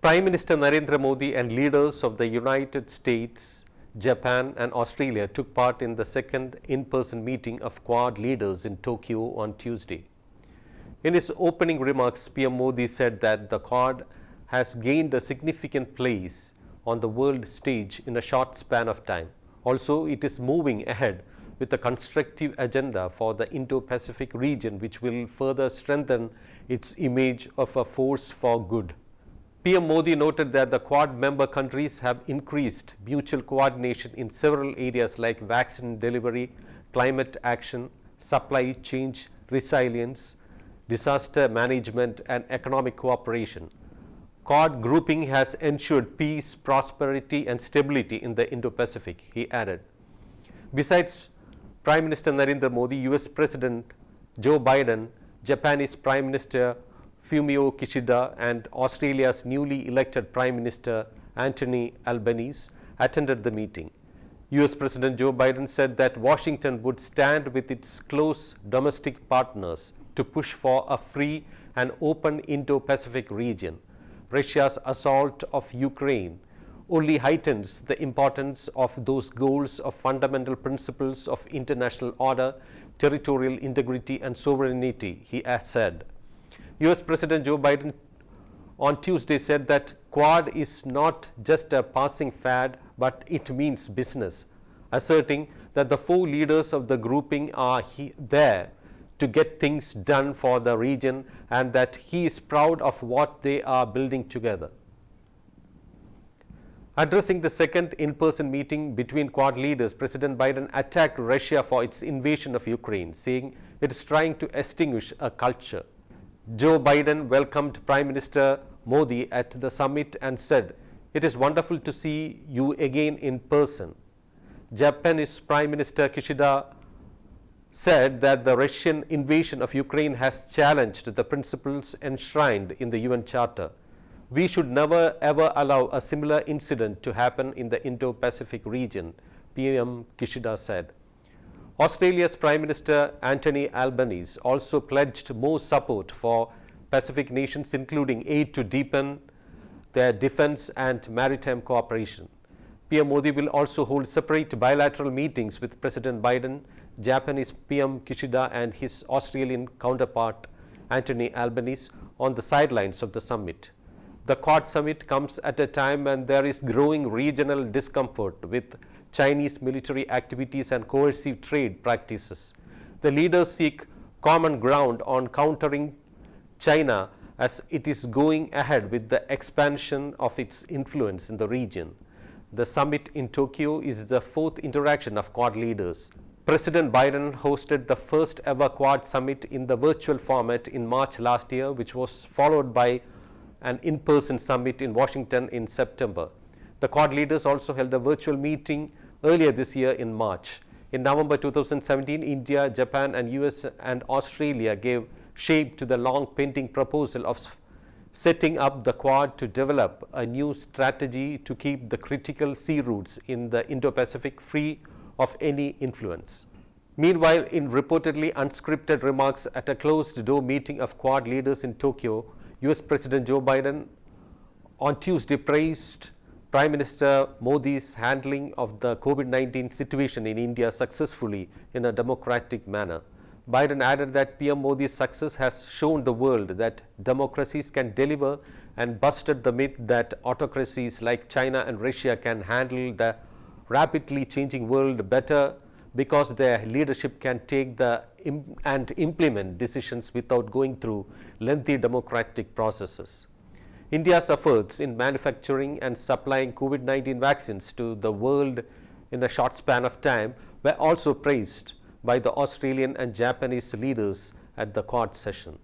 Prime Minister Narendra Modi and leaders of the United States, Japan and Australia took part in the second in-person meeting of Quad leaders in Tokyo on Tuesday. In his opening remarks, PM Modi said that the Quad has gained a significant place on the world stage in a short span of time. Also, it is moving ahead with a constructive agenda for the Indo-Pacific region, which will further strengthen its image of a force for good. PM Modi noted that the Quad member countries have increased mutual coordination in several areas like vaccine delivery, climate action, supply chain resilience, disaster management and economic cooperation. Quad grouping has ensured peace, prosperity and stability in the Indo-Pacific, he added. Besides Prime Minister Narendra Modi, US President Joe Biden, Japanese Prime Minister Fumio Kishida and Australia's newly elected Prime Minister Anthony Albanese attended the meeting. US President Joe Biden said that Washington would stand with its close domestic partners to push for a free and open Indo-Pacific region. Russia's assault of Ukraine only heightens the importance of those goals of fundamental principles of international order, territorial integrity and sovereignty, he has said. US President Joe Biden on Tuesday said that Quad is not just a passing fad, but it means business, asserting that the four leaders of the grouping are there to get things done for the region and that he is proud of what they are building together. Addressing the second in-person meeting between Quad leaders, President Biden attacked Russia for its invasion of Ukraine, saying it is trying to extinguish a culture. Joe Biden welcomed Prime Minister Modi at the summit and said, "It is wonderful to see you again in person." Japanese Prime Minister Kishida said that the Russian invasion of Ukraine has challenged the principles enshrined in the UN Charter. We should never ever allow a similar incident to happen in the Indo-Pacific region, PM Kishida said. Australia's Prime Minister Anthony Albanese also pledged more support for Pacific nations, including aid to deepen their defense and maritime cooperation. PM Modi will also hold separate bilateral meetings with President Biden, Japanese PM Kishida and his Australian counterpart Anthony Albanese on the sidelines of the summit. The Quad summit comes at a time when there is growing regional discomfort with Chinese military activities and coercive trade practices. The leaders seek common ground on countering China as it is going ahead with the expansion of its influence in the region. The summit in Tokyo is the fourth interaction of Quad leaders. President Biden hosted the first ever Quad summit in the virtual format in March last year, which was followed by an in-person summit in Washington in September. The Quad leaders also held a virtual meeting earlier this year in March. In November 2017, India, Japan and US and Australia gave shape to the long pending proposal of setting up the Quad to develop a new strategy to keep the critical sea routes in the Indo-Pacific free of any influence. Meanwhile, in reportedly unscripted remarks at a closed-door meeting of Quad leaders in Tokyo, US President Joe Biden on Tuesday praised Prime Minister Modi's handling of the COVID-19 situation in India successfully in a democratic manner. Biden added that PM Modi's success has shown the world that democracies can deliver and busted the myth that autocracies like China and Russia can handle the rapidly changing world better because their leadership can take and implement decisions without going through lengthy democratic processes. India's efforts in manufacturing and supplying COVID-19 vaccines to the world in a short span of time were also praised by the Australian and Japanese leaders at the Quad session.